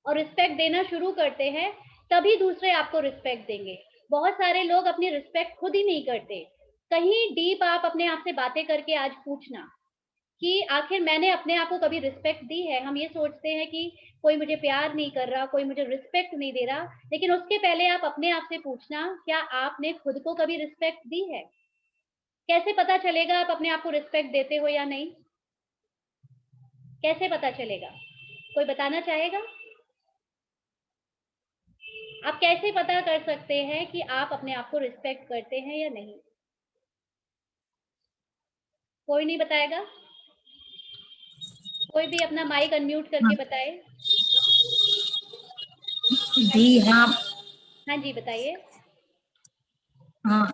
और रिस्पेक्ट देना शुरू करते हैं, तभी दूसरे आपको रिस्पेक्ट देंगे। बहुत सारे लोग अपनी रिस्पेक्ट खुद ही नहीं करते। कहीं डीप आप अपने आप से बातें करके आज पूछना कि आखिर मैंने अपने आप को कभी रिस्पेक्ट दी है? हम ये सोचते हैं कि कोई मुझे प्यार नहीं कर रहा, कोई मुझे रिस्पेक्ट नहीं दे रहा, लेकिन उसके पहले आप अपने आप से पूछना, क्या आपने खुद को कभी रिस्पेक्ट दी है? कैसे पता चलेगा आप अपने आप को रिस्पेक्ट देते हो या नहीं? कैसे पता चलेगा? कोई बताना चाहेगा? आप कैसे पता कर सकते हैं कि आप अपने आप को रिस्पेक्ट करते हैं या नहीं? कोई नहीं बताएगा? कोई भी अपना माइक अनम्यूट करके बताए। जी हाँ। हाँ जी, बताइए। हाँ,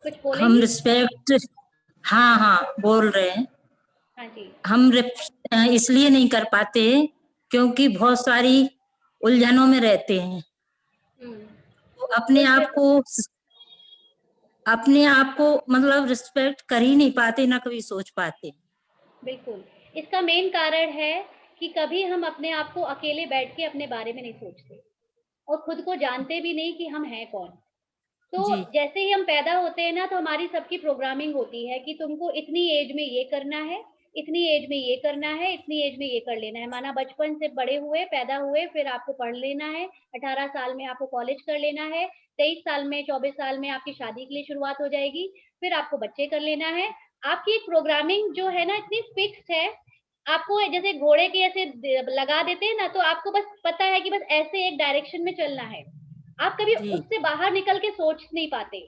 कुछ हम बोलेंगी? रिस्पेक्ट, हाँ हाँ बोल रहे हैं। हाँ जी। हम इसलिए नहीं कर पाते क्योंकि बहुत सारी उलझनों में रहते हैं। हुँ। तो अपने आप को मतलब रिस्पेक्ट कर ही नहीं पाते, ना कभी सोच पाते। बिल्कुल। इसका मेन कारण है कि कभी हम अपने आप को अकेले बैठ के अपने बारे में नहीं सोचते और खुद को जानते भी नहीं कि हम हैं कौन। तो जी जैसे ही हम पैदा होते हैं ना, तो हमारी सबकी प्रोग्रामिंग होती है कि तुमको इतनी एज में ये करना है, इतनी एज में ये करना है, इतनी एज में ये कर लेना है। माना बचपन से बड़े हुए, पैदा हुए, फिर आपको पढ़ लेना है, 18 साल में आपको कॉलेज कर लेना है, 23 साल में, 24 साल में आपकी शादी के लिए शुरुआत हो जाएगी, फिर आपको बच्चे कर लेना है। आपकी एक प्रोग्रामिंग जो है ना इतनी फिक्स्ड है, आपको जैसे घोड़े के ऐसे लगा देते हैं ना, तो आपको बस पता है कि बस ऐसे एक डायरेक्शन में चलना है। आप कभी जी उससे बाहर निकल के सोच नहीं पाते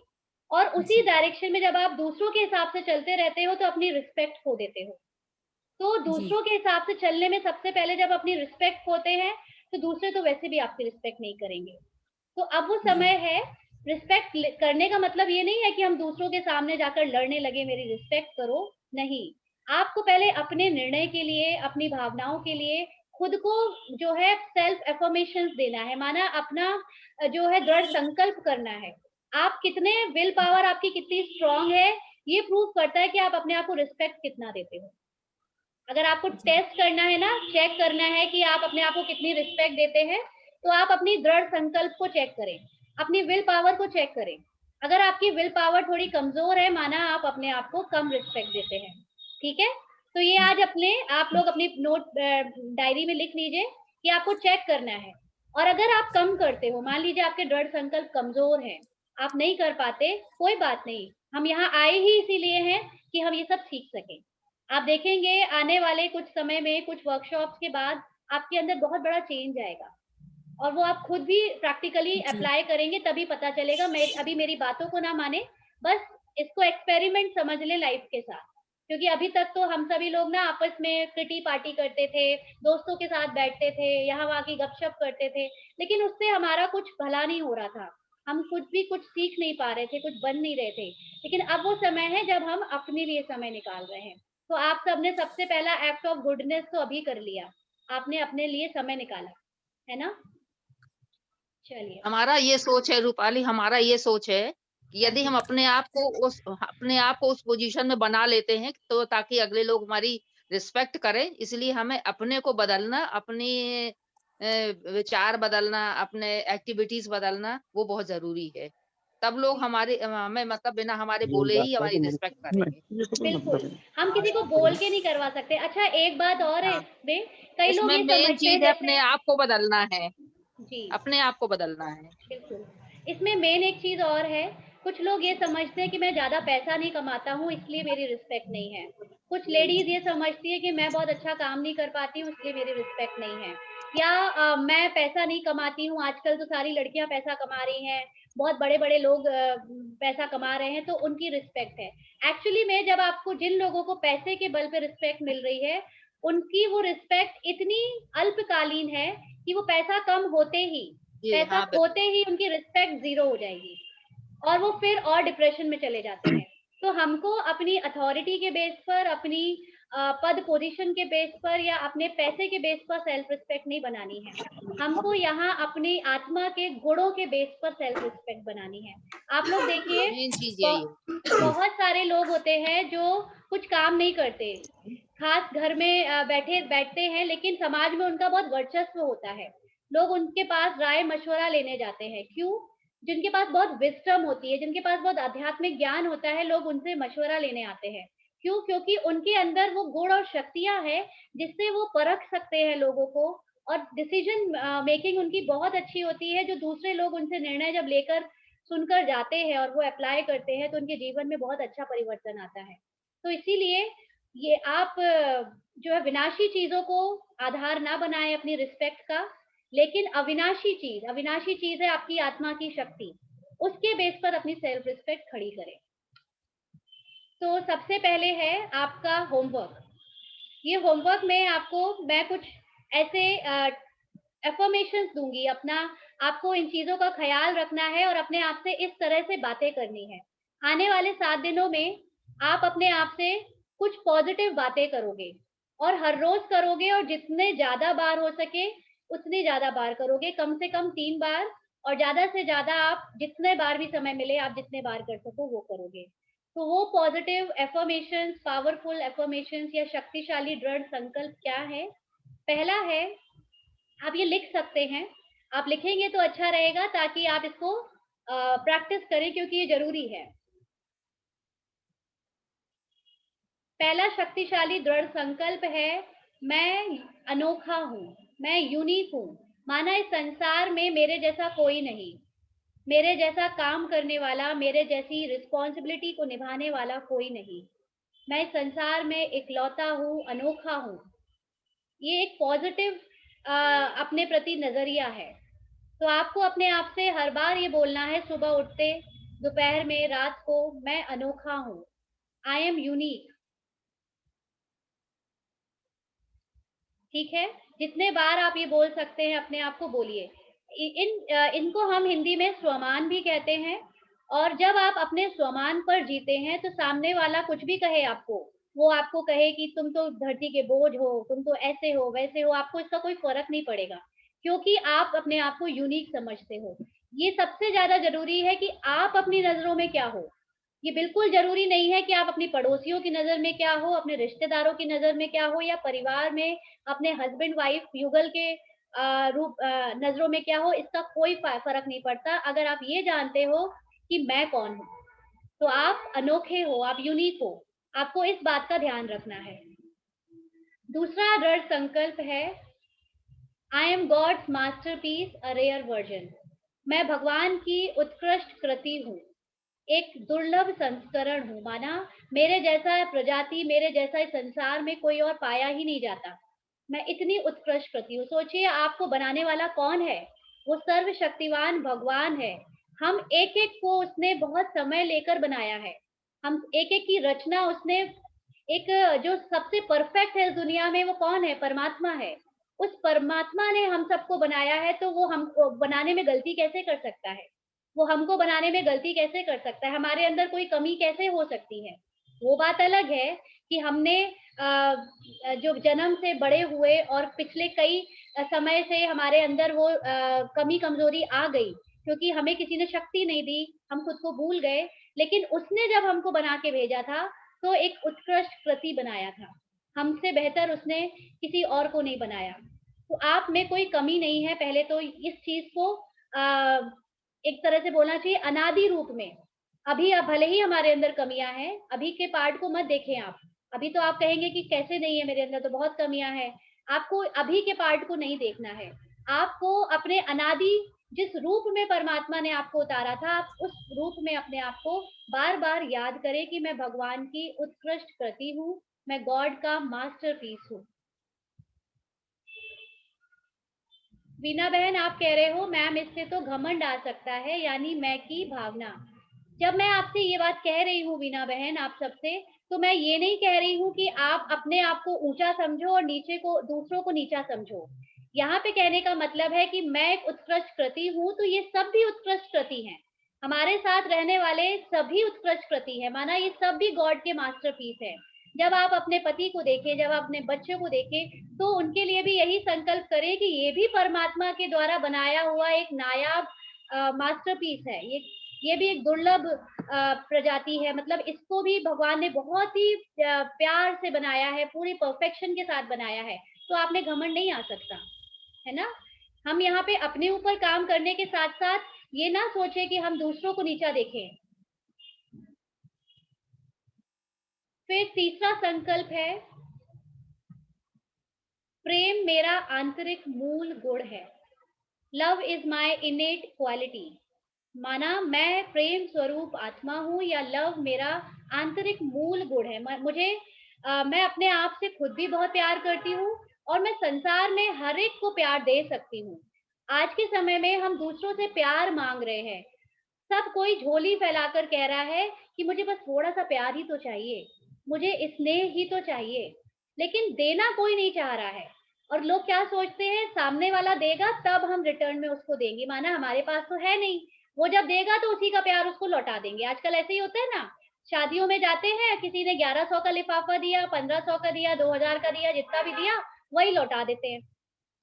और उसी जी डायरेक्शन में जब आप दूसरों के हिसाब से चलते रहते हो तो अपनी रिस्पेक्ट खो देते हो। तो जी दूसरों के हिसाब से चलने में सबसे पहले जब अपनी रिस्पेक्ट खोते हैं, तो दूसरे तो वैसे भी आपकी रिस्पेक्ट नहीं करेंगे। तो अब वो जी समय है, रिस्पेक्ट करने का मतलब ये नहीं है कि हम दूसरों के सामने जाकर लड़ने लगे मेरी रिस्पेक्ट करो, नहीं। आपको पहले अपने निर्णय के लिए, अपनी भावनाओं के लिए खुद को जो है सेल्फ अफर्मेशंस देना है, माना अपना जो है दृढ़ संकल्प करना है। आप कितने विल पावर आपकी कितनी स्ट्रांग है, ये प्रूव करता है कि आप अपने आप को रिस्पेक्ट कितना देते हो। अगर आपको जी टेस्ट करना है ना, चेक करना है कि आप अपने आप को कितनी रिस्पेक्ट देते हैं, तो आप अपनी दृढ़ संकल्प को चेक करें, अपनी विल पावर को चेक करें। अगर आपकी विल पावर थोड़ी कमज़ोर है, माना आप अपने आप को कम रिस्पेक्ट देते हैं, ठीक है? तो ये आज अपने आप लोग अपनी नोट डायरी में लिख लीजिए कि आपको चेक करना है। और अगर आप कम करते हो, मान लीजिए आपके दृढ़ संकल्प कमज़ोर हैं, आप नहीं कर पाते, कोई बात नहीं। हम यहाँ आए ही इसीलिए हैं कि हम ये सब सीख सकें। आप देखेंगे आने वाले कुछ समय में, कुछ वर्कशॉप्स के बाद आपके अंदर बहुत बड़ा चेंज आएगा और वो आप खुद भी प्रैक्टिकली जी अप्लाई करेंगे तभी पता चलेगा। मैं अभी मेरी बातों को ना माने, बस इसको एक्सपेरिमेंट समझ लें लाइफ के साथ। क्योंकि अभी तक तो हम सभी लोग ना आपस में किटी पार्टी करते थे, दोस्तों के साथ बैठते थे, यहाँ वहाँ की गपशप करते थे, लेकिन उससे हमारा कुछ भला नहीं हो रहा था। हम कुछ भी कुछ सीख नहीं पा रहे थे, कुछ बन नहीं रहे थे। लेकिन अब वो समय है जब हम अपने लिए समय निकाल रहे हैं। तो आप सबने सबसे पहला एक्ट ऑफ गुडनेस तो अभी कर लिया। आपने अपने लिए समय निकाला, है ना? चलिए। हमारा ये सोच है रूपाली, हमारा ये सोच है कि हाँ यदि जी। हम अपने आप को उस पोजीशन में बना लेते हैं तो ताकि अगले लोग हमारी रिस्पेक्ट करें, इसलिए हमें अपने को बदलना, अपनी विचार बदलना, अपने एक्टिविटीज बदलना वो बहुत जरूरी है। तब लोग हमें मतलब बिना हमारे बोले ही हमारी रिस्पेक्ट करेंगे। बिल्कुल, हम किसी को बोल के नहीं करवा सकते। अच्छा, एक बात और है हाँ, इसमें, कई लोग इसमें ये मेन समझते हैं चीज है जैसे अपने आप को बदलना है, जी। अपने आप को बदलना है। बिल्कुल। इसमें मेन एक चीज़ और है, कुछ लोग ये समझते हैं कि मैं ज़्यादा पैसा नहीं कमाता हूँ इसलिए मेरी रिस्पेक्ट नहीं है। कुछ लेडीज़ ये समझती है कि मैं बहुत अच्छा काम नहीं कर पाती हूँ इसलिए मेरी रिस्पेक्ट नहीं है। या मैं पैसा नहीं कमाती हूँ, आजकल तो सारी लड़कियाँ पैसा कमा रही हैं, बहुत बड़े-बड़े लोग पैसा कमा रहे हैं तो उनकी रिस्पेक्ट है। एक्चुअली में जब आपको जिन लोगों को पैसे के बल पे रिस्पेक्ट मिल रही है, उनकी वो रिस्पेक्ट इतनी अल्पकालीन है कि वो पैसा कम होते ही, जी पैसा हाँ, खोते ही उनकी रिस्पेक्ट ज़ीरो हो जाएगी और वो फिर और डिप्रेशन में चले जाते हैं। तो हमको अपनी अथॉरिटी के बेस पर, अपनी पद पोजीशन के बेस पर या अपने पैसे के बेस पर सेल्फ रिस्पेक्ट नहीं बनानी है। हमको यहाँ अपनी आत्मा के गुणों के बेस पर सेल्फ रिस्पेक्ट बनानी है। आप लोग देखिए, मेन चीज ब यही है। बहुत सारे लोग होते हैं जो कुछ काम नहीं करते, खास घर में बैठते हैं, लेकिन समाज में उनका बहुत वर्चस्व होता है। लोग उनके पास राय मशवरा लेने जाते हैं। क्यों? जिनके पास बहुत विज़डम होती है, जिनके पास बहुत आध्यात्मिक ज्ञान होता है, लोग उनसे मशवरा लेने आते हैं। क्यों? क्योंकि उनके अंदर वो गुण और शक्तियाँ हैं, जिससे वो परख सकते हैं लोगों को, और डिसीजन मेकिंग उनकी बहुत अच्छी होती है, जो दूसरे लोग उनसे निर्णय जब लेकर सुनकर जाते हैं और वो अप्लाई करते हैं, तो उनके जीवन में बहुत अच्छा परिवर्तन आता है। तो इसीलिए ये आप जो है विनाशी चीज़ों को आधार ना बनाएँ अपनी रिस्पेक्ट का, लेकिन अविनाशी चीज़ है आपकी आत्मा की शक्ति, उसके बेस पर अपनी सेल्फ रिस्पेक्ट खड़ी करें। तो सबसे पहले है आपका होमवर्क। ये होमवर्क में मैं कुछ ऐसे अफ़र्मेशंस दूँगी, आपको इन चीज़ों का ख़्याल रखना है और अपने आप से इस तरह से बातें करनी है। आने वाले 7 दिनों में आप अपने आप से कुछ पॉज़िटिव बातें करोगे, और हर रोज़ करोगे, और जितने ज़्यादा बार हो सके उतनी ज़्यादा बार करोगे, कम से कम 3 बार, और ज़्यादा से ज़्यादा आप जितने बार भी समय मिले आप जितने बार कर सको वो करोगे। तो वो पॉज़िटिव अफ़र्मेशंस, पावरफुल अफ़र्मेशंस या शक्तिशाली दृढ़ संकल्प क्या है? पहला है, आप ये लिख सकते हैं। आप लिखेंगे तो अच्छा रहेगा, ताकि आप इसको प्रैक्टिस करें, क्योंकि ये ज़रूरी है। पहला शक्तिशाली दृढ़ संकल्प है, मैं अनोखा हूँ, मैं यूनिक हूँ। माना इस संसार में मेरे जैसा कोई नहीं, मेरे जैसा काम करने वाला, मेरे जैसी रिस्पॉन्सिबिलिटी को निभाने वाला कोई नहीं। मैं इस संसार में इकलौता हूँ, अनोखा हूँ। ये एक पॉज़िटिव अपने प्रति नज़रिया है। तो आपको अपने आप से हर बार ये बोलना है, सुबह उठते, दोपहर में, रात को, मैं अनोखा हूँ, आई एम यूनिक। ठीक है? जितने बार आप ये बोल सकते हैं अपने आप को बोलिए। इनको हम हिंदी में स्वमान भी कहते हैं, और जब आप अपने स्वमान पर जीते हैं, तो सामने वाला कुछ भी कहे आपको, वो आपको कहे कि तुम तो धरती के बोझ हो, तुम तो ऐसे हो, वैसे हो, आपको इसका कोई फ़र्क नहीं पड़ेगा, क्योंकि आप अपने आप को यूनिक समझते हो। ये सबसे ज़्यादा ज़रूरी है कि आप अपनी नज़रों में क्या हो। ये बिल्कुल ज़रूरी नहीं है कि आप अपनी पड़ोसियों की नज़र में क्या हो, अपने रिश्तेदारों की नज़र में क्या हो, या परिवार में अपने हस्बैंड वाइफ युगल के नज़रों में क्या हो, इसका कोई फ़र्क नहीं पड़ता, अगर आप ये जानते हो कि मैं कौन हूँ। तो आप अनोखे हो, आप यूनिक हो, आपको इस बात का ध्यान रखना है। दूसरा दृढ़ संकल्प है, I am God's masterpiece, a rare version. मैं भगवान की उत्कृष्ट कृति हूँ, एक दुर्लभ संस्करण हूँ। माना मेरे जैसा प्रजाति, मेरे जैसा इस संसार में कोई और पाया ही नहीं जाता। मैं इतनी उत्कृष्ट कृति हूँ। सोचिए आपको बनाने वाला कौन है? वो सर्वशक्तिवान भगवान है। हम एक-एक को उसने बहुत समय लेकर बनाया है। हम एक-एक की रचना उसने एक जो सबसे परफेक्ट है इस दुनिया में, वो कौन है? परमात्मा है। उस परमात्मा ने हम सबको बनाया है, तो वो हमको बनाने में गलती कैसे कर सकता है? वो हमको बनाने में गलती कैसे कर सकता है? हमारे अंदर कोई कमी कैसे हो सकती है? वो बात अलग है कि हमने जो जन्म से बड़े हुए और पिछले कई समय से हमारे अंदर वो कमी कमजोरी आ गई, क्योंकि हमें किसी ने शक्ति नहीं दी, हम खुद को भूल गए। लेकिन उसने जब हमको बना के भेजा था, तो एक उत्कृष्ट कृति बनाया था। हमसे बेहतर उसने किसी और को नहीं बनाया। तो आप में कोई कमी नहीं है, पहले तो इस चीज को एक तरह से बोलना चाहिए अनादि रूप में। अभी अब भले ही हमारे अंदर कमियां हैं, अभी के पार्ट को मत देखें आप। अभी तो आप कहेंगे कि कैसे नहीं है, मेरे अंदर तो बहुत कमियां हैं। आपको अभी के पार्ट को नहीं देखना है। आपको अपने अनादि जिस रूप में परमात्मा ने आपको उतारा था, आप उस रूप में अपने आप को बार बार याद करें कि मैं भगवान की उत्कृष्ट कृति हूँ, मैं गॉड का मास्टरपीस हूँ। वीना बहन, आप कह रहे हो मैम इससे तो घमंड आ सकता है, यानी मैं की भावना। जब मैं आपसे ये बात कह रही हूँ वीना बहन, आप सबसे, तो मैं ये नहीं कह रही हूँ कि आप अपने आप को ऊंचा समझो और नीचे को दूसरों को नीचा समझो। यहाँ पे कहने का मतलब है कि मैं एक उत्कृष्ट कृति हूँ, तो ये सब भी उत्कृष्ट कृति हैं। हमारे साथ रहने वाले सभी उत्कृष्ट कृति है। माना ये सब भी गॉड के मास्टरपीस है। जब आप अपने पति को देखें, जब आप अपने बच्चे को देखें, तो उनके लिए भी यही संकल्प करें कि ये भी परमात्मा के द्वारा बनाया हुआ एक नायाब मास्टरपीस है। ये भी एक दुर्लभ प्रजाति है, मतलब इसको भी भगवान ने बहुत ही प्यार से बनाया है, पूरी परफेक्शन के साथ बनाया है, तो आप में घमंड नहीं आ सकता, है ना। हम यहाँ पे अपने ऊपर काम करने के साथ साथ ये ना सोचे कि हम दूसरों को नीचा देखें। फिर तीसरा संकल्प है, प्रेम मेरा आंतरिक मूल गुण है। Love is my इनेट quality. माना मैं प्रेम स्वरूप आत्मा हूँ, या लव मेरा आंतरिक मूल गुण है। मैं अपने आप से खुद भी बहुत प्यार करती हूँ, और मैं संसार में हर एक को प्यार दे सकती हूँ। आज के समय में हम दूसरों से प्यार मांग रहे हैं, सब कोई झोली फैलाकर कह रहा है कि मुझे बस थोड़ा सा प्यार ही तो चाहिए, मुझे स्नेह ही तो चाहिए, लेकिन देना कोई नहीं चाह रहा है। और लोग क्या सोचते हैं, सामने वाला देगा तब हम रिटर्न में उसको देंगे, माना हमारे पास तो है नहीं, वो जब देगा तो उसी का प्यार उसको लौटा देंगे। आजकल ऐसे ही होता है ना, शादियों में जाते हैं, किसी ने 1100 का लिफाफा दिया, 1500 का दिया, 2000 का दिया, जितना भी दिया वही लौटा देते हैं।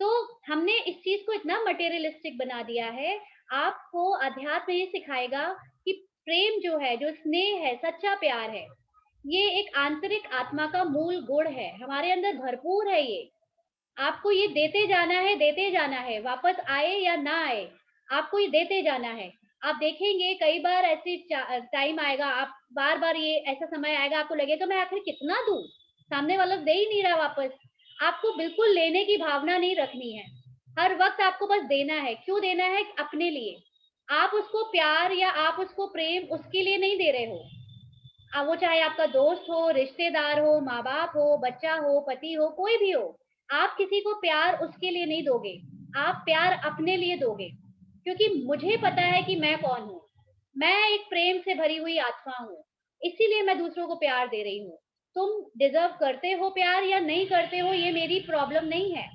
तो हमने इस चीज को इतना मटेरियलिस्टिक बना दिया है। आपको अध्यात्म ये सिखाएगा कि प्रेम जो है, जो स्नेह है, सच्चा प्यार है, ये एक आंतरिक आत्मा का मूल गुण है, हमारे अंदर भरपूर है ये। आपको ये देते जाना है, देते जाना है, वापस आए या ना आए, आपको ये देते जाना है। आप देखेंगे कई बार ऐसी टाइम आएगा, आप बार बार ये ऐसा समय आएगा, आपको लगेगा मैं आखिर कितना दूं, सामने वाला दे ही नहीं रहा वापस। आपको बिल्कुल लेने की भावना नहीं रखनी है, हर वक्त आपको बस देना है। क्यों देना है? अपने लिए। आप उसको प्यार या आप उसको प्रेम उसके लिए नहीं दे रहे हो, वो चाहे आपका दोस्त हो, रिश्तेदार हो, माँ बाप हो, बच्चा हो, पति हो, कोई भी हो, आप किसी को प्यार उसके लिए नहीं दोगे, आप प्यार अपने लिए दोगे। क्योंकि मुझे पता है कि मैं कौन हूँ, मैं एक प्रेम से भरी हुई आत्मा हूँ, इसीलिए मैं दूसरों को प्यार दे रही हूँ। तुम डिजर्व करते हो प्यार या नहीं करते हो, ये मेरी प्रॉब्लम नहीं है।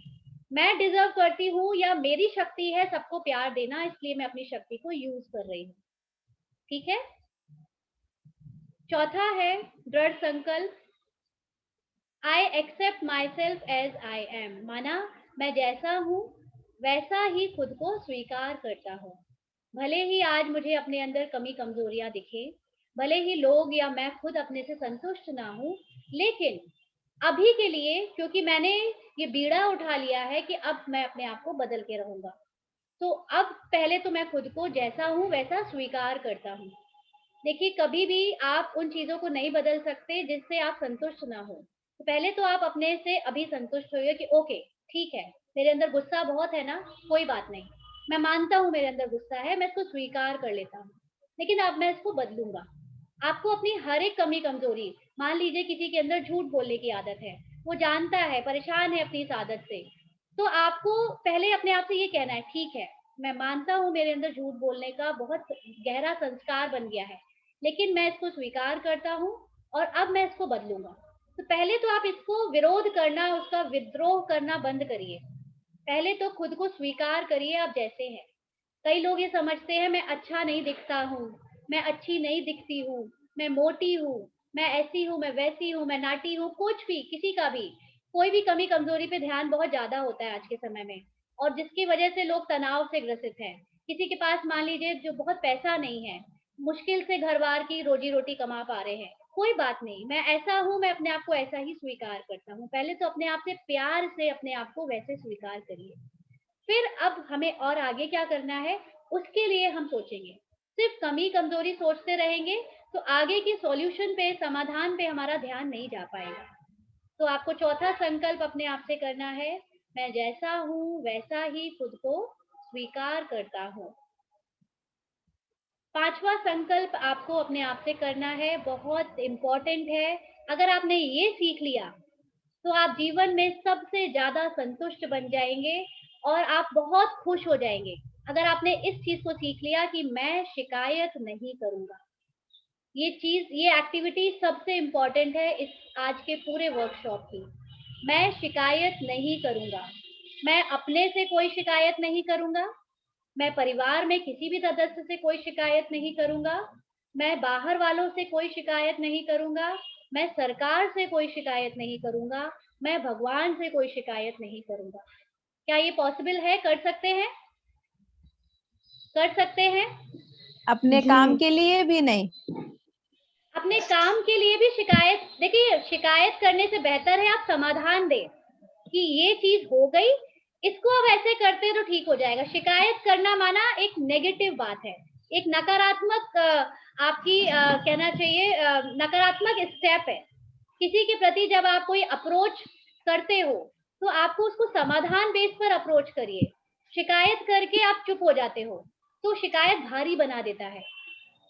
मैं डिजर्व करती हूँ या मेरी शक्ति है सबको प्यार देना, इसलिए मैं अपनी शक्ति को यूज कर रही हूँ। ठीक है। चौथा है दृढ़ संकल्प, I accept myself as I am. माना मैं जैसा हूँ वैसा ही खुद को स्वीकार करता हूँ। भले ही आज मुझे अपने अंदर कमी कमजोरियां दिखे, भले ही लोग या मैं खुद अपने से संतुष्ट ना हूँ, लेकिन अभी के लिए, क्योंकि मैंने ये बीड़ा उठा लिया है कि अब मैं अपने आप को बदल के रहूंगा, तो अब पहले तो मैं खुद को जैसा हूँ वैसा स्वीकार करता हूँ। देखिए, कभी भी आप उन चीजों को नहीं बदल सकते जिससे आप संतुष्ट ना हो। तो पहले तो आप अपने से अभी संतुष्ट होइए कि ओके ठीक है, मेरे अंदर गुस्सा बहुत है ना, कोई बात नहीं, मैं मानता हूँ मेरे अंदर गुस्सा है, मैं इसको स्वीकार कर लेता हूँ, लेकिन अब मैं इसको बदलूंगा। आपको अपनी हर एक कमी कमजोरी, मान लीजिए किसी के अंदर झूठ बोलने की आदत है, वो जानता है, परेशान है अपनी इस आदत से, तो आपको पहले अपने आप से ये कहना है, ठीक है, मैं मानता हूँ मेरे अंदर झूठ बोलने का बहुत गहरा संस्कार बन गया है, लेकिन मैं इसको स्वीकार करता हूँ और अब मैं इसको बदलूंगा। तो पहले तो आप इसको विरोध करना, उसका विद्रोह करना बंद करिए। पहले तो खुद को स्वीकार करिए आप जैसे हैं। कई लोग ये समझते हैं मैं अच्छा नहीं दिखता हूँ, मैं अच्छी नहीं दिखती हूँ, मैं मोटी हूँ, मैं ऐसी हूँ, मैं वैसी हूँ, मैं नाटी हूँ, कुछ भी, किसी का भी कोई भी कमी कमजोरी पे ध्यान बहुत ज्यादा होता है आज के समय में, और जिसकी वजह से लोग तनाव से ग्रसित हैं। किसी के पास मान लीजिए जो बहुत पैसा नहीं है, मुश्किल से घर बार की रोजी रोटी कमा पा रहे हैं, कोई बात नहीं, मैं ऐसा हूँ, मैं अपने आप को ऐसा ही स्वीकार करता हूँ। पहले तो अपने आप से प्यार से अपने आप को वैसे स्वीकार करिए। फिर अब हमें और आगे क्या करना है, उसके लिए हम सोचेंगे। सिर्फ कमी कमजोरी सोचते रहेंगे तो आगे की सॉल्यूशन पे, समाधान पे हमारा ध्यान नहीं जा पाएगा। तो आपको चौथा संकल्प अपने आप से करना है, मैं जैसा हूँ वैसा ही खुद को स्वीकार करता हूँ। पांचवा संकल्प आपको अपने आप से करना है, बहुत इंपॉर्टेंट है। अगर आपने ये सीख लिया तो आप जीवन में सबसे ज्यादा संतुष्ट बन जाएंगे और आप बहुत खुश हो जाएंगे। अगर आपने इस चीज को सीख लिया कि मैं शिकायत नहीं करूंगा, ये चीज, ये एक्टिविटी सबसे इंपॉर्टेंट है इस आज के पूरे वर्कशॉप की। मैं शिकायत नहीं करूंगा, मैं अपने से कोई शिकायत नहीं करूंगा, मैं परिवार में किसी भी सदस्य से कोई शिकायत नहीं करूंगा, मैं बाहर वालों से कोई शिकायत नहीं करूंगा, मैं सरकार से कोई शिकायत नहीं करूंगा, मैं भगवान से कोई शिकायत नहीं करूंगा। क्या ये पॉसिबल है? कर सकते हैं? कर सकते हैं? अपने जी। काम के लिए भी नहीं। अपने काम के लिए भी शिकायत, देखिए शिकायत करने से बेहतर है आप समाधान दें कि ये चीज हो गई, इसको अब ऐसे करते तो ठीक हो जाएगा। शिकायत करना माना एक नेगेटिव बात है, एक नकारात्मक आपकी कहना चाहिए नकारात्मक स्टेप है। किसी के प्रति जब आप कोई अप्रोच करते हो तो आपको उसको समाधान बेस पर अप्रोच करिए। शिकायत करके आप चुप हो जाते हो तो शिकायत भारी बना देता है।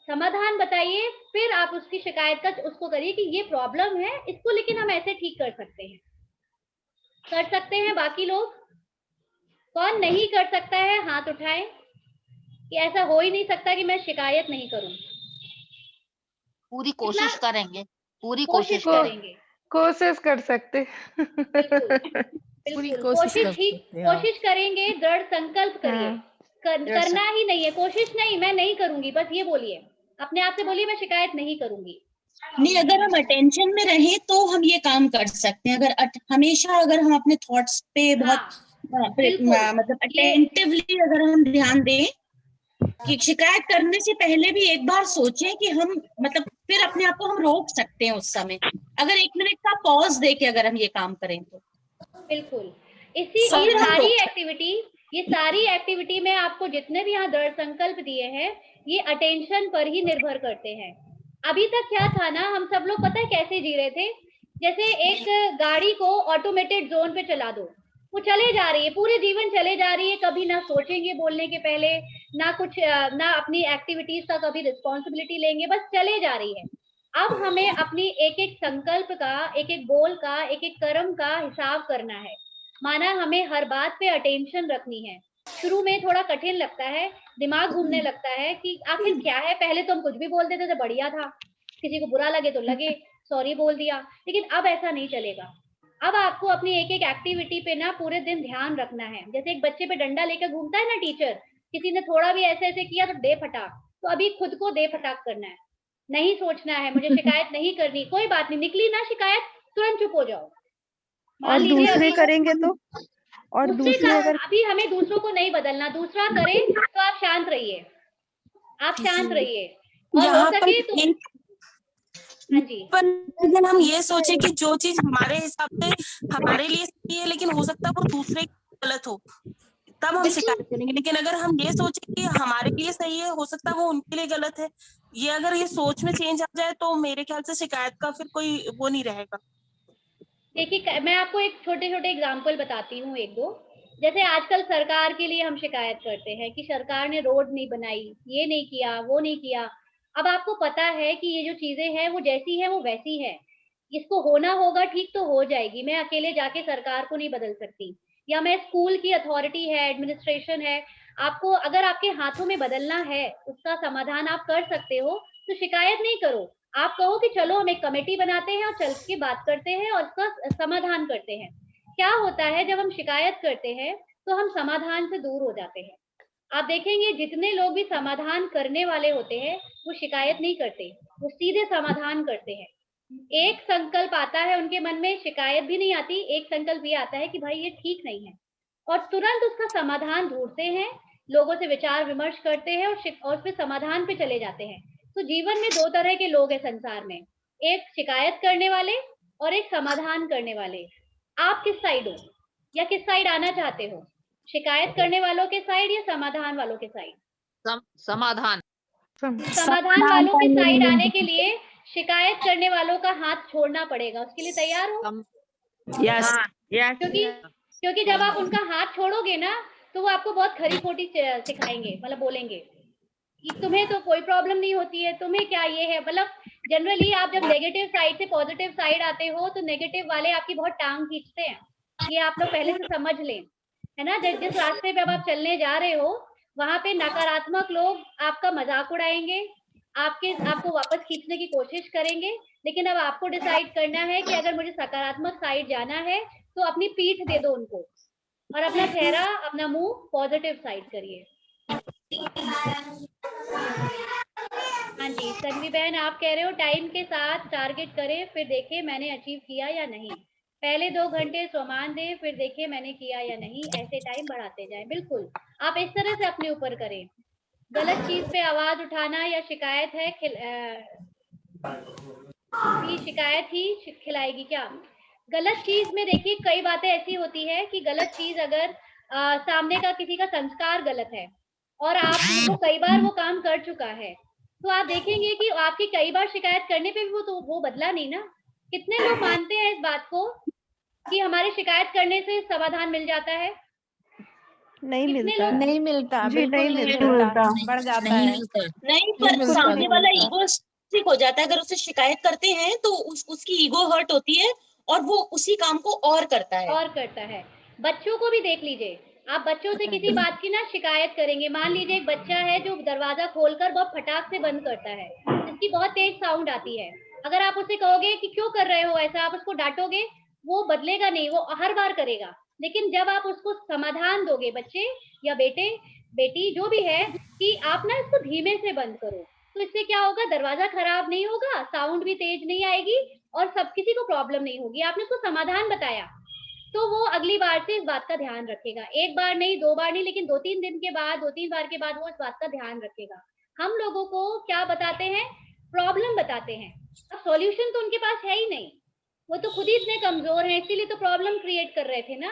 समाधान बताइए, फिर आप उसकी शिकायत का उसको करिए कि ये प्रॉब्लम है, इसको लेकिन हम ऐसे ठीक कर सकते हैं। कर सकते हैं बाकी लोग? कौन नहीं कर सकता है हाथ उठाएं कि ऐसा हो ही नहीं सकता कि मैं शिकायत नहीं करूं। पूरी कितना कोशिश करेंगे, पूरी कोशिश कोशिश करें। करेंगे। कोशिश कर सकते। बिल्कुल पूरी बिल्कुल कोशिश कर कोशिश ही सकते हैं, हाँ। कोशिश करेंगे, दृढ़ संकल्प करिए। हाँ, करना ही नहीं है, कोशिश नहीं, मैं नहीं करूंगी, बस ये बोलिए, अपने आप से बोलिए मैं शिकायत नहीं करूंगी। नहीं, अगर हम अटेंशन में रहें तो हम ये काम कर सकते हैं। अगर हमेशा अगर हम अपने थॉट्स पे बहुत बिल्कुल मतलब अटेंटिवली अगर हम ध्यान दें कि शिकायत करने से पहले भी एक बार सोचें कि हम मतलब फिर अपने आप को हम रोक सकते हैं उस समय, अगर 1 मिनट का पॉज दे के अगर हम ये काम करें तो बिल्कुल। इसी फिर हम रोक ये सारी एक्टिविटी में आपको जितने भी यहाँ दृढ़ संकल्प दिए हैं ये अटेंशन पर ही निर्भर करते हैं। अभी तक क्या था ना, हम सब लोग पता है कैसे जी रहे थे, जैसे एक गाड़ी को ऑटोमेटेड जोन पे चला दो, वो चले जा रही है, पूरे जीवन चले जा रही है, कभी ना सोचेंगे बोलने के पहले, ना कुछ ना अपनी एक्टिविटीज का कभी रिस्पॉन्सिबिलिटी लेंगे, बस चले जा रही है। अब हमें अपनी एक एक संकल्प का, एक एक बोल का, एक एक कर्म का हिसाब करना है। माना हमें हर बात पे अटेंशन रखनी है। शुरू में थोड़ा कठिन लगता है, दिमाग घूमने लगता है कि आखिर क्या है, पहले तो हम कुछ भी बोल देते थे, बढ़िया था, किसी को बुरा लगे तो लगे, सॉरी बोल दिया, लेकिन अब ऐसा नहीं चलेगा। अब आपको अपनी एक एक एक्टिविटी पे ना पूरे दिन ध्यान रखना है। जैसे एक बच्चे पे डंडा लेकर घूमता है ना टीचर, किसी ने थोड़ा भी ऐसे ऐसे किया तो दे फटाक, तो अभी खुद को दे फटाक करना है। नहीं सोचना है मुझे शिकायत नहीं करनी, कोई बात नहीं, निकली ना शिकायत तुरंत चुप हो जाओ। मान और लीजिए दूसरे अभी करेंगे तो, और दूसरे दूसरे का, अगर अभी हमें दूसरों को नहीं बदलना, दूसरा करे तो आप शांत रहिए, आप शांत रहिए, और हो यहाँ पर सके तो हाँ जी पर लेकिन हम ये सोचे कि जो चीज हमारे हिसाब से हमारे लिए सही है लेकिन हो सकता है वो दूसरे के लिए गलत हो, तब हम बिल्कुल शिकायत करेंगे। लेकिन अगर हम ये सोचे कि हमारे लिए सही है, हो सकता है वो उनके लिए गलत है, ये अगर ये सोच में चेंज आ जाए तो मेरे ख्याल से शिकायत का फिर कोई वो नहीं रहेगा। देखिए मैं आपको एक छोटे छोटे एग्जाम्पल बताती हूँ, एक दो। जैसे आजकल सरकार के लिए हम शिकायत करते हैं कि सरकार ने रोड नहीं बनाई, ये नहीं किया, वो नहीं किया। अब आपको पता है कि ये जो चीजें हैं वो जैसी है वो वैसी है, इसको होना होगा, ठीक तो हो जाएगी, मैं अकेले जाके सरकार को नहीं बदल सकती, या मैं स्कूल की अथॉरिटी है, एडमिनिस्ट्रेशन है, आपको अगर आपके हाथों में बदलना है, उसका समाधान आप कर सकते हो, तो शिकायत नहीं करो। आप कहो कि चलो हम एक कमेटी बनाते हैं और चल के बात करते हैं और उसका समाधान करते हैं। क्या होता है जब हम शिकायत करते हैं तो हम समाधान से दूर हो जाते हैं। आप देखेंगे जितने लोग भी समाधान करने वाले होते हैं वो शिकायत नहीं करते, वो सीधे समाधान करते हैं। एक संकल्प आता है उनके मन में, शिकायत भी नहीं आती, एक संकल्प ये आता है कि भाई ये ठीक नहीं है, और तुरंत उसका समाधान ढूंढते हैं, लोगों से विचार विमर्श करते हैं और फिर समाधान पे चले जाते हैं। तो जीवन में दो तरह के लोग हैं संसार में, एक शिकायत करने वाले और एक समाधान करने वाले। आप किस साइड हो, या किस साइड आना चाहते हो, शिकायत करने वालों के साइड या समाधान वालों के साइड? समाधान। समाधान वालों के साइड आने के लिए शिकायत करने वालों का हाथ छोड़ना पड़ेगा, उसके लिए तैयार हो? यस क्योंकि जब आप उनका हाथ छोड़ोगे ना तो वो आपको बहुत खरी खोटी सिखाएंगे, मतलब बोलेंगे कि तुम्हें तो कोई प्रॉब्लम नहीं होती है, तुम्हें क्या ये है, मतलब जनरली आप जब नेगेटिव साइड से पॉजिटिव साइड आते हो तो नेगेटिव वाले आपकी बहुत टांग खींचते हैं, ये आप लोग पहले से समझ लें, है ना। जिस रास्ते पे अब आप चलने जा रहे हो वहां पे नकारात्मक लोग आपका मजाक उड़ाएंगे, आपको वापस खींचने की कोशिश करेंगे, लेकिन अब आपको डिसाइड करना है कि अगर मुझे सकारात्मक साइड जाना है तो अपनी पीठ दे दो उनको, और अपना चेहरा, अपना मुंह पॉजिटिव साइड करिए। हाँ जी तन्वी बहन, आप कह रहे हो टाइम के साथ टारगेट करें, फिर देखें मैंने अचीव किया या नहीं। पहले 2 घंटे स्वमान दें, फिर देखें मैंने किया या नहीं, ऐसे टाइम बढ़ाते जाएं। बिल्कुल, आप इस तरह से अपने ऊपर करें। गलत चीज पे आवाज उठाना या शिकायत है शिकायत ही खिलाएगी क्या? गलत चीज में देखिए कई बातें ऐसी होती है कि गलत चीज अगर सामने का किसी का संस्कार गलत है और आप वो कई बार वो काम कर चुका है, तो आप देखेंगे कि आपकी कई बार शिकायत करने पे भी वो बदला नहीं ना। कितने लोग मानते हैं इस बात को कि हमारी शिकायत करने से समाधान मिल जाता है? नहीं कितने मिलता, लोग नहीं मिलता, जी, बिल्कुल नहीं नहीं मिलता। मिलता, बढ़ जाता नहीं है। मिलता। नहीं, पर बिल्कुल सामने नहीं वाला मिलता। ईगोइस्टिक हो जाता है। अगर उसे शिकायत करते हैं तो उसकी ईगो हर्ट होती है और वो उसी काम को और करता है। और करता है। बच्चों को भी देख लीजिए, आप बच्चों से किसी बात की ना शिकायत करेंगे, मान लीजिए एक बच्चा है जो दरवाजा खोलकर बहुत फटाक से बंद करता है, जिसकी बहुत तेज साउंड आती है। अगर आप उसे कहोगे कि क्यों कर रहे हो ऐसा, आप उसको डांटोगे, वो बदलेगा नहीं, वो हर बार करेगा। लेकिन जब आप उसको समाधान दोगे, बच्चे या बेटे बेटी जो भी है, कि आप ना इसको धीमे से बंद करो, तो इससे क्या होगा, दरवाजा खराब नहीं होगा, साउंड भी तेज नहीं आएगी और सब किसी को प्रॉब्लम नहीं होगी। आपने उसको समाधान बताया, तो वो अगली बार से इस बात का ध्यान रखेगा। एक बार नहीं, दो बार नहीं, लेकिन 2-3 दिन के बाद, 2-3 बार के बाद वो इस बात का ध्यान रखेगा। हम लोगों को क्या बताते हैं, प्रॉब्लम बताते हैं, अब सॉल्यूशन तो उनके पास है ही नहीं। वो तो खुद ही इतने कमजोर हैं, इसीलिए तो प्रॉब्लम क्रिएट कर रहे थे ना।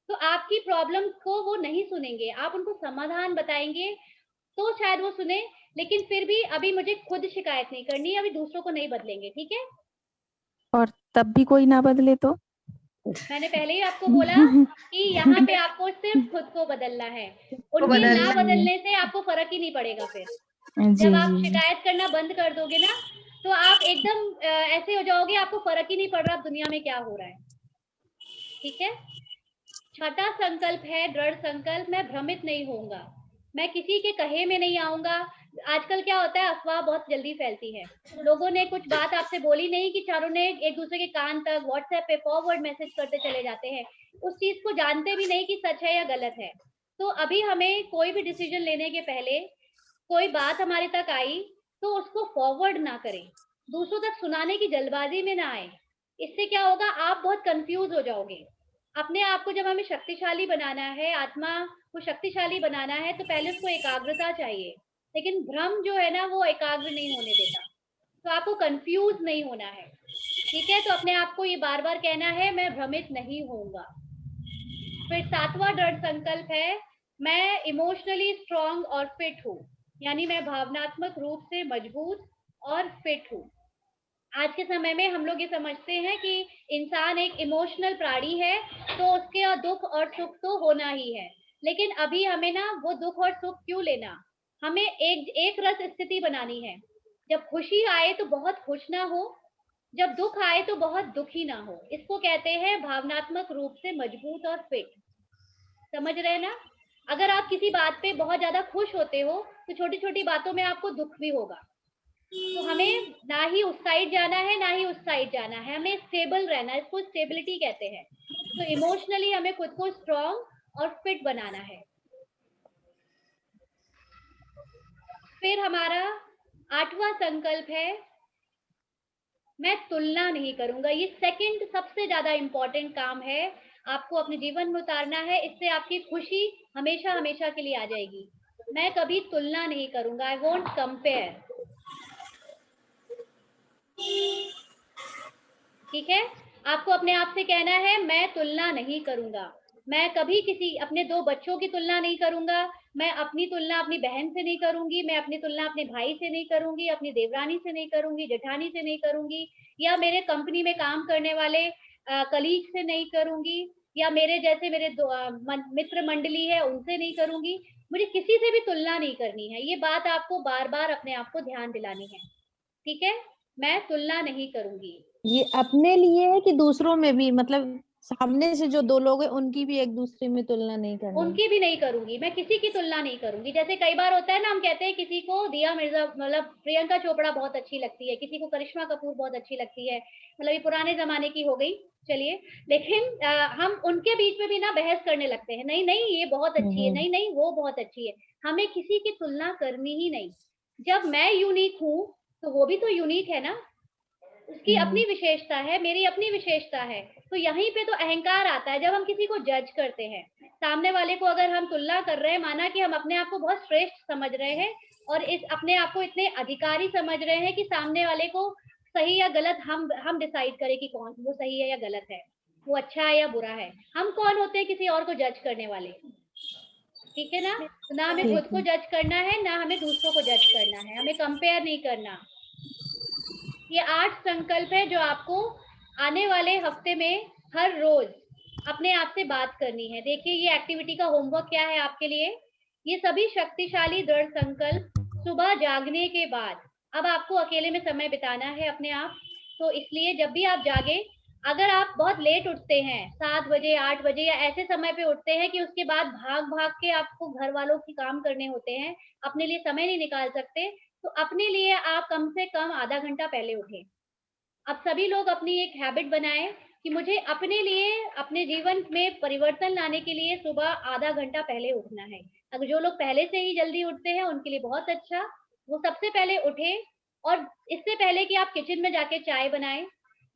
तो आपकी प्रॉब्लम को वो नहीं सुनेंगे, आप उनको समाधान बताएंगे तो शायद वो सुने। लेकिन फिर भी अभी मुझे खुद शिकायत नहीं करनी है, अभी दूसरों को नहीं बदलेंगे, ठीक है? और तब भी कोई ना बदले तो? मैंने पहले ही आपको बोला कि यहाँ पे आपको सिर्फ खुद को बदलना है, उनके ना बदलने से आपको फर्क ही नहीं पड़ेगा। फिर जब आप शिकायत करना बंद कर दोगे ना, तो आप एकदम ऐसे हो जाओगे, आपको फर्क ही नहीं पड़ रहा दुनिया में क्या हो रहा है। ठीक है? छठा संकल्प है दृढ़ संकल्प, मैं भ्रमित नहीं होऊंगा, मैं किसी के कहे में नहीं आऊंगा। आजकल क्या होता है, अफवाह बहुत जल्दी फैलती है। लोगों ने कुछ बात आपसे बोली नहीं कि चारों ने एक दूसरे के कान तक व्हाट्सएप पे फॉरवर्ड मैसेज करते चले जाते हैं, उस चीज को जानते भी नहीं कि सच है या गलत है। तो अभी हमें कोई भी डिसीजन लेने के पहले कोई बात हमारे तक आई तो उसको फॉरवर्ड ना करें, दूसरों तक सुनाने की जल्दबाजी में ना आए। इससे क्या होगा, आप बहुत कंफ्यूज हो जाओगे। अपने आप को जब हमें शक्तिशाली बनाना है, आत्मा को शक्तिशाली बनाना है, तो पहले उसको एकाग्रता चाहिए। लेकिन भ्रम जो है ना, वो एकाग्र नहीं होने देता। तो आपको कंफ्यूज नहीं होना है, ठीक है? तो अपने आप को ये बार बार कहना है, मैं भ्रमित नहीं होऊंगा। फिर सातवां दृढ़ संकल्प है, मैं इमोशनली स्ट्रांग और फिट हूँ, यानी मैं भावनात्मक रूप से मजबूत और फिट हूँ। आज के समय में हम लोग ये समझते हैं कि इंसान एक इमोशनल प्राणी है, तो उसके दुख और सुख तो होना ही है। लेकिन अभी हमें ना वो दुख और सुख क्यों लेना, हमें एक रस स्थिति बनानी है। जब खुशी आए तो बहुत खुश ना हो, जब दुख आए तो बहुत दुखी ना हो। इसको कहते हैं भावनात्मक रूप से मजबूत और फिट। समझ रहे हैं ना? अगर आप किसी बात पे बहुत ज्यादा खुश होते हो, तो छोटी छोटी बातों में आपको दुख भी होगा। तो हमें ना ही उस साइड जाना है, ना ही उस साइड जाना है, हमें स्टेबल रहना है, इसको स्टेबिलिटी कहते हैं। तो इमोशनली हमें खुद को स्ट्रांग और फिट बनाना है। फिर हमारा आठवां संकल्प है, मैं तुलना नहीं करूंगा। ये सेकंड सबसे ज्यादा इंपॉर्टेंट काम है, आपको अपने जीवन में उतारना है। इससे आपकी खुशी हमेशा हमेशा के लिए आ जाएगी। मैं कभी तुलना नहीं करूंगा, आई वोंट कंपेयर। ठीक है? आपको अपने आप से कहना है, मैं तुलना नहीं करूंगा। मैं कभी किसी अपने दो बच्चों की तुलना नहीं करूंगा, मैं अपनी तुलना अपनी बहन से नहीं करूंगी, मैं अपनी तुलना अपने भाई से नहीं करूंगी, अपनी देवरानी से नहीं करूंगी, जेठानी से नहीं करूंगी, या मेरे कंपनी में काम करने वाले कलीग से नहीं करूंगी, या मेरे जैसे मेरे मित्र मंडली है उनसे नहीं करूंगी। मुझे किसी से भी तुलना नहीं करनी है। ये बात आपको बार बार अपने आप को ध्यान दिलानी है। ठीक है? मैं तुलना नहीं करूंगी। ये अपने लिए है कि दूसरों में भी, मतलब सामने से जो दो लोग हैं उनकी भी एक दूसरे में तुलना नहीं करनी? उनकी भी नहीं करूंगी, मैं किसी की तुलना नहीं करूंगी। जैसे कई बार होता है ना, हम कहते हैं किसी को दिया मिर्जा, मतलब प्रियंका चोपड़ा बहुत अच्छी लगती है, किसी को करिश्मा कपूर बहुत अच्छी लगती है, मतलब ये पुराने जमाने की हो गई, चलिए। लेकिन हम उनके बीच में भी ना बहस करने लगते हैं, नहीं नहीं ये बहुत अच्छी है, नहीं नहीं वो बहुत अच्छी है। हमें किसी की तुलना करनी ही नहीं। जब मैं यूनिक हूँ तो वो भी तो यूनिक है ना, उसकी अपनी विशेषता है, मेरी अपनी विशेषता है। तो यहीं पे तो अहंकार आता है, जब हम किसी को जज करते हैं। सामने वाले को अगर हम तुलना कर रहे हैं, माना कि हम अपने आप को बहुत श्रेष्ठ समझ रहे हैं और इस अपने आप को इतने अधिकारी समझ रहे हैं कि सामने वाले को सही या गलत हम डिसाइड करें कि कौन वो सही है या गलत है, वो अच्छा है या बुरा है। हम कौन होते हैं किसी और को जज करने वाले? ठीक है ना? तो ना हमें खुद को जज करना है, ना हमें दूसरों को जज करना है, हमें कंपेयर नहीं करना। ये 8 संकल्प है जो आपको आने वाले हफ्ते में हर रोज अपने आप से बात करनी है। देखिए ये एक्टिविटी का होमवर्क क्या है आपके लिए। ये सभी शक्तिशाली दृढ़ संकल्प सुबह जागने के बाद, अब आपको अकेले में समय बिताना है अपने आप। तो इसलिए जब भी आप जागे, अगर आप बहुत लेट उठते हैं 7 बजे 8 बजे या ऐसे समय पे उठते हैं कि उसके बाद भाग भाग के आपको घर वालों की काम करने होते हैं, अपने लिए समय नहीं निकाल सकते, तो अपने लिए आप कम से कम आधा घंटा पहले उठें। अब सभी लोग अपनी एक हैबिट बनाएं कि मुझे अपने लिए अपने जीवन में परिवर्तन लाने के लिए सुबह आधा घंटा पहले उठना है। अगर जो लोग पहले से ही जल्दी उठते हैं उनके लिए बहुत अच्छा, वो सबसे पहले उठे। और इससे पहले कि आप किचन में जाके चाय बनाएं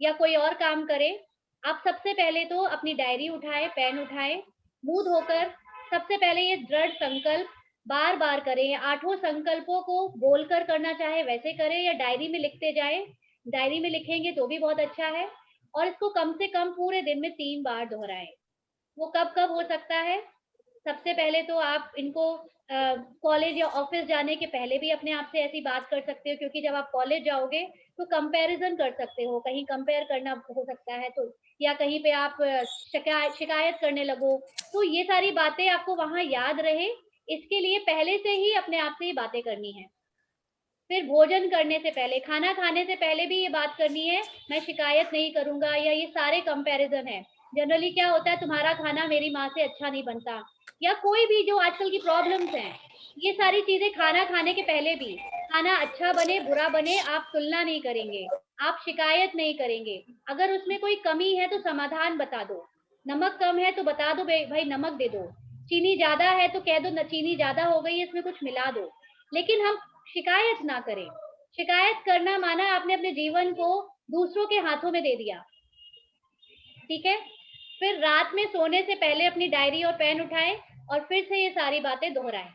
या कोई और काम करें, आप सबसे पहले तो अपनी डायरी उठाएं, पेन उठाएं, मुंह धोकर सबसे पहले ये दृढ़ संकल्प बार बार करें। 8 संकल्पों को बोलकर करना चाहे वैसे करें या डायरी में लिखते जाएं। डायरी में लिखेंगे तो भी बहुत अच्छा है। और इसको कम से कम पूरे दिन में 3 बार दोहराएं। वो कब कब हो सकता है? सबसे पहले तो आप इनको कॉलेज या ऑफिस जाने के पहले भी अपने आप से ऐसी बात कर सकते हो, क्योंकि जब आप कॉलेज जाओगे तो कंपैरिजन कर सकते हो, कहीं कंपेयर करना हो सकता है तो, या कहीं पे आप शिकायत करने लगो, तो ये सारी बातें आपको वहां याद रहे, इसके लिए पहले से ही अपने आप से ये बातें करनी है। फिर भोजन करने से पहले, खाना खाने से पहले भी ये बात करनी है, मैं शिकायत नहीं करूंगा, या ये सारे कंपैरिजन है। जनरली क्या होता है, तुम्हारा खाना मेरी माँ से अच्छा नहीं बनता, या कोई भी जो आजकल की प्रॉब्लम्स हैं, ये सारी चीजें खाना खाने के पहले भी, खाना अच्छा बने बुरा बने आप तुलना नहीं करेंगे, आप शिकायत नहीं करेंगे। अगर उसमें कोई कमी है तो समाधान बता दो। नमक कम है तो बता दो भाई नमक दे दो। चीनी ज्यादा है तो कह दो न चीनी ज्यादा हो गई है, इसमें कुछ मिला दो। लेकिन हम शिकायत ना करें। शिकायत करना माना आपने अपने जीवन को दूसरों के हाथों में दे दिया। ठीक है? फिर रात में सोने से पहले अपनी डायरी और पेन उठाएं और फिर से ये सारी बातें दोहराएं।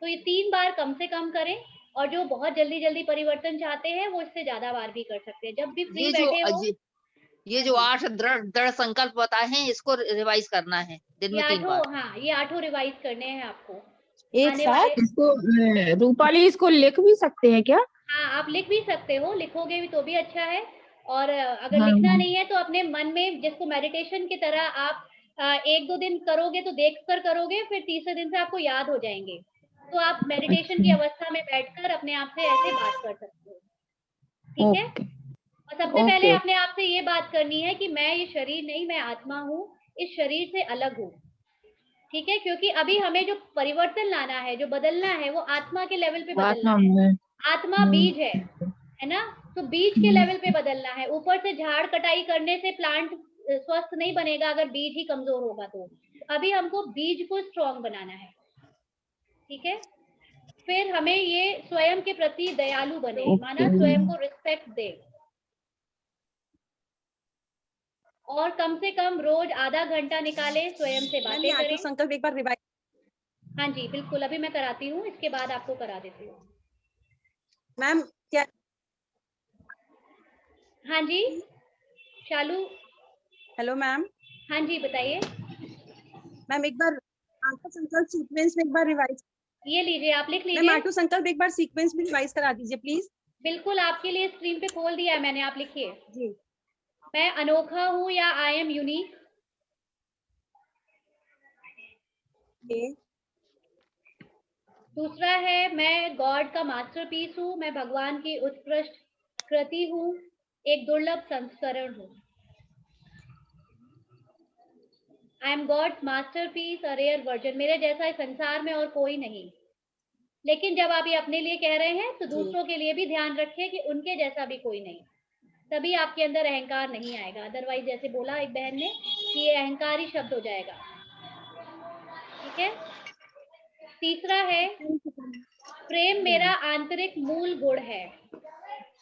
तो ये 3 बार कम से कम करें, और जो बहुत जल्दी जल्दी परिवर्तन चाहते हैं वो इससे ज्यादा बार भी कर सकते हैं। जब भी फ्री बैठे हो, ये जो 8 दृढ़ संकल्प बताए हैं इसको रिवाइज करना है दिन में 3 बार। हाँ ये 8 रिवाइज करने हैं आपको। एक आने साथ वाले इसको रूपाली इसको लिख भी सकते हैं क्या? हाँ आप लिख भी सकते हो, लिखोगे भी तो भी अच्छा है। और अगर हाँ लिखना नहीं है तो अपने मन में, जिसको मेडिटेशन की तरह आप 1-2 दिन करोगे तो देख कर करोगे, फिर तीसरे दिन से आपको याद हो जाएंगे। तो आप मेडिटेशन की अच्छा, अवस्था में बैठकर अपने आप से ऐसे बात कर सकते हो। ठीक है? ओके और सबसे पहले ओके अपने आप से ये बात करनी है कि मैं ये शरीर नहीं, मैं आत्मा हूँ, इस शरीर से अलग हूँ। ठीक है? क्योंकि अभी हमें जो परिवर्तन लाना है, जो बदलना है, वो आत्मा के लेवल पे बात बदलना हम है। आत्मा बीज हम्म, है ना? तो बीज के लेवल पे बदलना है। ऊपर से झाड़ कटाई करने से प्लांट स्वस्थ नहीं बनेगा, अगर बीज ही कमजोर होगा तो। अभी हमको बीज को स्ट्रॉन्ग बनाना है। ठीक है? फिर हमें ये स्वयं के प्रति दयालु बने, माना स्वयं को रिस्पेक्ट दे, और कम से कम रोज आधा घंटा निकाले स्वयं से बातें करें। संकल्प एक बार रिवाइज। हाँ जी बिल्कुल, अभी मैं कराती हूँ, इसके बाद आपको करा देती हूँ। मैम क्या? हाँ जी शालू। Hello ma'am. हाँ जी बताइए। मैम एक बार आठों संकल्प सीक्वेंस में एक बार रिवाइज। ये लीजिए, आप लिख मैम लीजिए। 8 संकल्प एक बार सीक्वेंस में रिवाइज करा दीजिए प्लीज। बिल्कुल, आपके लिए स्क्रीन पे खोल दिया है मैंने, आप लिखिए। जी। मैं अनोखा हूँ या आई एम यूनिक। दूसरा है मैं गॉड का मास्टरपीस हूँ, मैं भगवान की उत्कृष्ट कृति हूँ, एक दुर्लभ संस्करण हूँ। I am God's masterpiece, a rare version, मेरे जैसा इस संसार में और कोई नहीं। लेकिन जब आप ये अपने लिए कह रहे हैं तो दूसरों के लिए भी ध्यान रखें कि उनके जैसा भी कोई नहीं, तभी आपके अंदर अहंकार नहीं आएगा। अदरवाइज जैसे बोला एक बहन ने कि ये अहंकारी शब्द हो जाएगा। ठीक है? तीसरा है प्रेम मेरा आंतरिक मूल गुण है,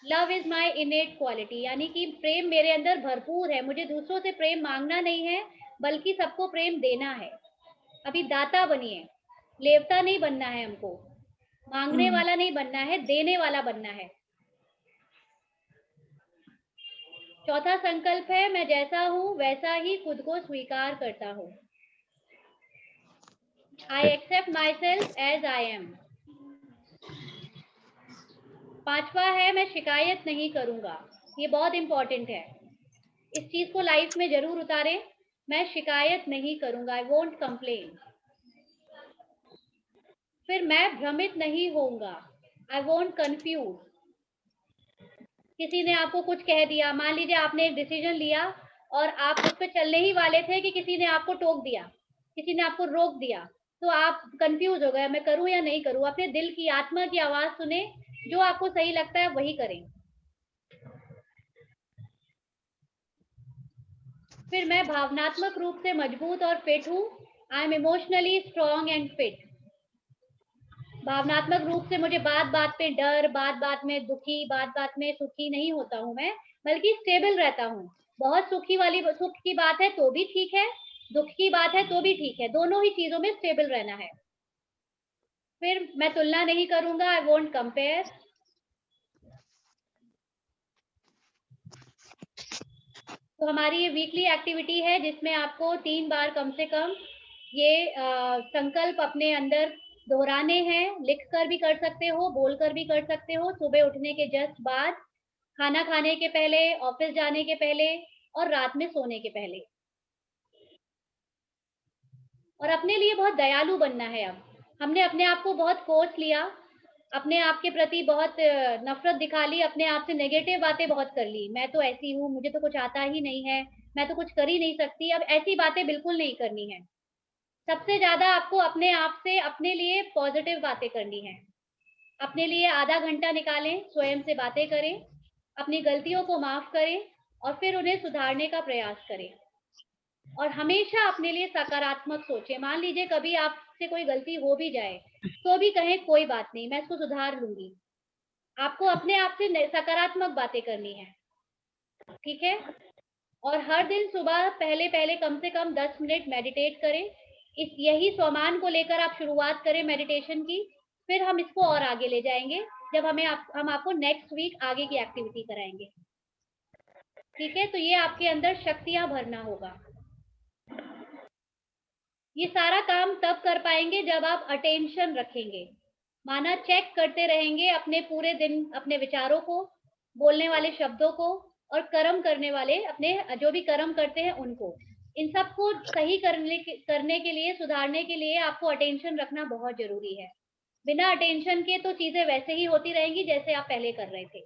लव इज माई इनेट क्वालिटी, यानी कि प्रेम मेरे अंदर भरपूर है, मुझे दूसरों से प्रेम मांगना नहीं है बल्कि सबको प्रेम देना है। अभी दाता बनिए, लेवता नहीं बनना है हमको, मांगने वाला नहीं बनना है, देने वाला बनना है। चौथा संकल्प है, मैं जैसा हूं वैसा ही खुद को स्वीकार करता हूं। I accept myself as I am. पांचवा है, मैं शिकायत नहीं करूंगा। ये बहुत इंपॉर्टेंट है, इस चीज को लाइफ में जरूर उतारें। मैं शिकायत नहीं करूंगा, आई वोंट कंप्लेन। फिर मैं भ्रमित नहीं होऊंगा, आई वोंट कंफ्यूज। किसी ने आपको कुछ कह दिया, मान लीजिए आपने एक डिसीजन लिया और आप उस पर चलने ही वाले थे कि किसी ने आपको टोक दिया, किसी ने आपको रोक दिया, तो आप कंफ्यूज हो गए, मैं करूं या नहीं करूं। अपने दिल की, आत्मा की आवाज सुने, जो आपको सही लगता है वही करें। फिर मैं भावनात्मक रूप से मजबूत और फिट हूं, I am emotionally strong and fit. भावनात्मक रूप से मुझे बात बात पे डर, बात बात में दुखी, बात बात में सुखी नहीं होता हूं मैं, बल्कि स्टेबल रहता हूं। बहुत सुख की बात है तो भी ठीक है, दुख की बात है तो भी ठीक है, दोनों ही चीजों में स्टेबल रहना है। फिर मैं तुलना नहीं करूंगा, आई वोंट कंपेयर। तो हमारी ये वीकली एक्टिविटी है जिसमें आपको 3 बार कम से कम ये संकल्प अपने अंदर दोहराने हैं। लिख कर भी कर सकते हो, बोल कर भी कर सकते हो, सुबह उठने के जस्ट बाद, खाना खाने के पहले, ऑफिस जाने के पहले और रात में सोने के पहले। और अपने लिए बहुत दयालु बनना है। अब हमने अपने आप को बहुत कोस लिया, अपने आप के प्रति बहुत नफरत दिखा ली, अपने आप से नेगेटिव बातें बहुत कर ली, मैं तो ऐसी हूँ, मुझे तो कुछ आता ही नहीं है, मैं तो कुछ कर ही नहीं सकती। अब ऐसी बातें बिल्कुल नहीं करनी है। सबसे ज्यादा आपको अपने आप से, अपने लिए पॉजिटिव बातें करनी है। अपने लिए आधा घंटा निकालें, स्वयं से बातें करें, अपनी गलतियों को माफ करें और फिर उन्हें सुधारने का प्रयास करें। और हमेशा अपने लिए सकारात्मक सोचें। मान लीजिए कभी आपसे कोई गलती हो भी जाए तो भी कहें कोई बात नहीं, मैं इसको सुधार लूंगी। आपको अपने आप से सकारात्मक बातें करनी है, ठीक है। और हर दिन सुबह पहले पहले कम से कम 10 मिनट मेडिटेट करें। यही स्वमान को लेकर आप शुरुआत करें मेडिटेशन की, फिर हम इसको और आगे ले जाएंगे जब हम आपको नेक्स्ट वीक आगे की एक्टिविटी कराएंगे, ठीक है। तो ये आपके अंदर शक्तियां भरना होगा। ये सारा काम तब कर पाएंगे जब आप अटेंशन रखेंगे, माना चेक करते रहेंगे अपने पूरे दिन, अपने विचारों को, बोलने वाले शब्दों को और कर्म करने वाले, अपने जो भी कर्म करते हैं उनको, इन सबको सही करने के लिए, सुधारने के लिए आपको अटेंशन रखना बहुत जरूरी है। बिना अटेंशन के तो चीजें वैसे ही होती रहेंगी जैसे आप पहले कर रहे थे,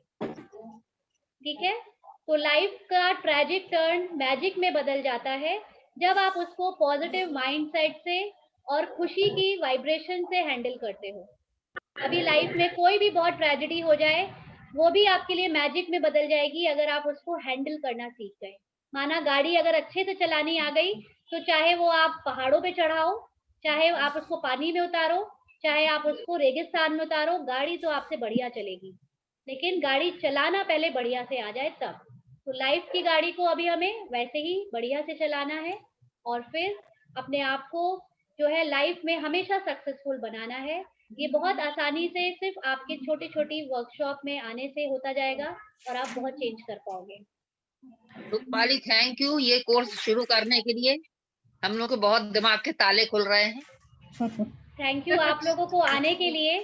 ठीक है। तो लाइफ का ट्रैजिक टर्न मैजिक में बदल जाता है जब आप उसको पॉजिटिव माइंडसेट से और खुशी की वाइब्रेशन से हैंडल करते हो। अभी लाइफ में कोई भी बहुत ट्रेजेडी हो जाए, वो भी आपके लिए मैजिक में बदल जाएगी अगर आप उसको हैंडल करना सीख गए। माना गाड़ी अगर अच्छे से चलानी आ गई, तो चाहे वो आप पहाड़ों पे चढ़ाओ, चाहे आप उसको पानी में उतारो, चाहे आप उसको रेगिस्तान में उतारो, गाड़ी तो आपसे बढ़िया चलेगी। लेकिन गाड़ी चलाना पहले बढ़िया से आ जाए तब। तो लाइफ की गाड़ी को अभी हमें वैसे ही बढ़िया से चलाना है और फिर अपने आप को जो है लाइफ में हमेशा सक्सेसफुल बनाना है। ये बहुत आसानी से सिर्फ आपके छोटी छोटी वर्कशॉप में आने से होता जाएगा और आप बहुत चेंज कर पाओगे। रूपाली थैंक यू ये कोर्स शुरू करने के लिए, हम लोग के बहुत दिमाग के ताले खुल रहे हैं। थैंक यू आप लोगों को आने के लिए।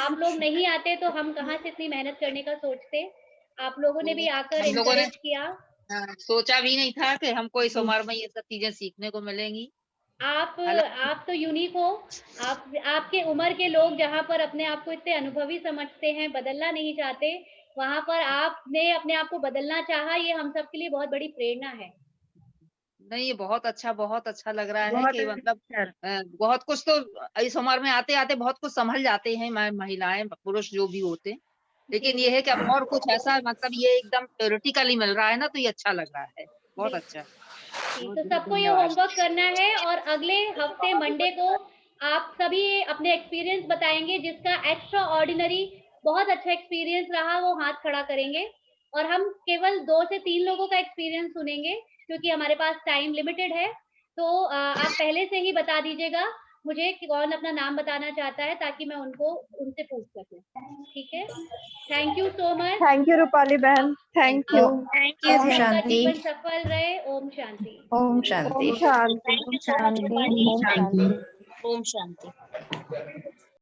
आप लोग नहीं आते तो हम कहाँ से इतनी मेहनत करने का सोचते। आप लोगों ने भी आकर हम लोगों ने एनकरेज किया। सोचा भी नहीं था कि हमको इस उम्र में ये सब चीजें सीखने को मिलेंगी। आप तो यूनिक हो। आपके उम्र के लोग जहाँ पर अपने आप को इतने अनुभवी समझते हैं, बदलना नहीं चाहते, वहां पर आपने अपने आप को बदलना चाहा, ये हम सब के लिए बहुत बड़ी प्रेरणा है। नहीं ये बहुत अच्छा लग रहा है कि मतलब बहुत कुछ तो इस उम्र में आते आते बहुत कुछ संभल जाते हैं महिलाएं पुरुष जो भी होते, लेकिन ये है कि अब और कुछ ऐसा मतलब ये एकदम थ्योरेटिकली मिल रहा है ना, तो ये अच्छा लग रहा है, बहुत अच्छा। तो सबको ये होमवर्क करना है और अगले हफ्ते मंडे को आप सभी अपने एक्सपीरियंस बताएंगे जिसका एक्स्ट्रा ऑर्डिनरी बहुत अच्छा एक्सपीरियंस रहा वो हाथ खड़ा करेंगे, और हम केवल 2 से 3 लोगों का एक्सपीरियंस सुनेंगे क्योंकि हमारे पास टाइम लिमिटेड है। तो आप पहले से ही बता दीजिएगा मुझे कि कौन अपना नाम बताना चाहता है, ताकि मैं उनसे पूछ सकूं। ठीक है, thank you so much. Thank you Rupali बहन, थैंक यू। ओम शांति। जीवन सफल रहे। ओम शांति। ओम शांति। ओम शांति। Thank you so much Rupali. ओम शांति। ओम शांति।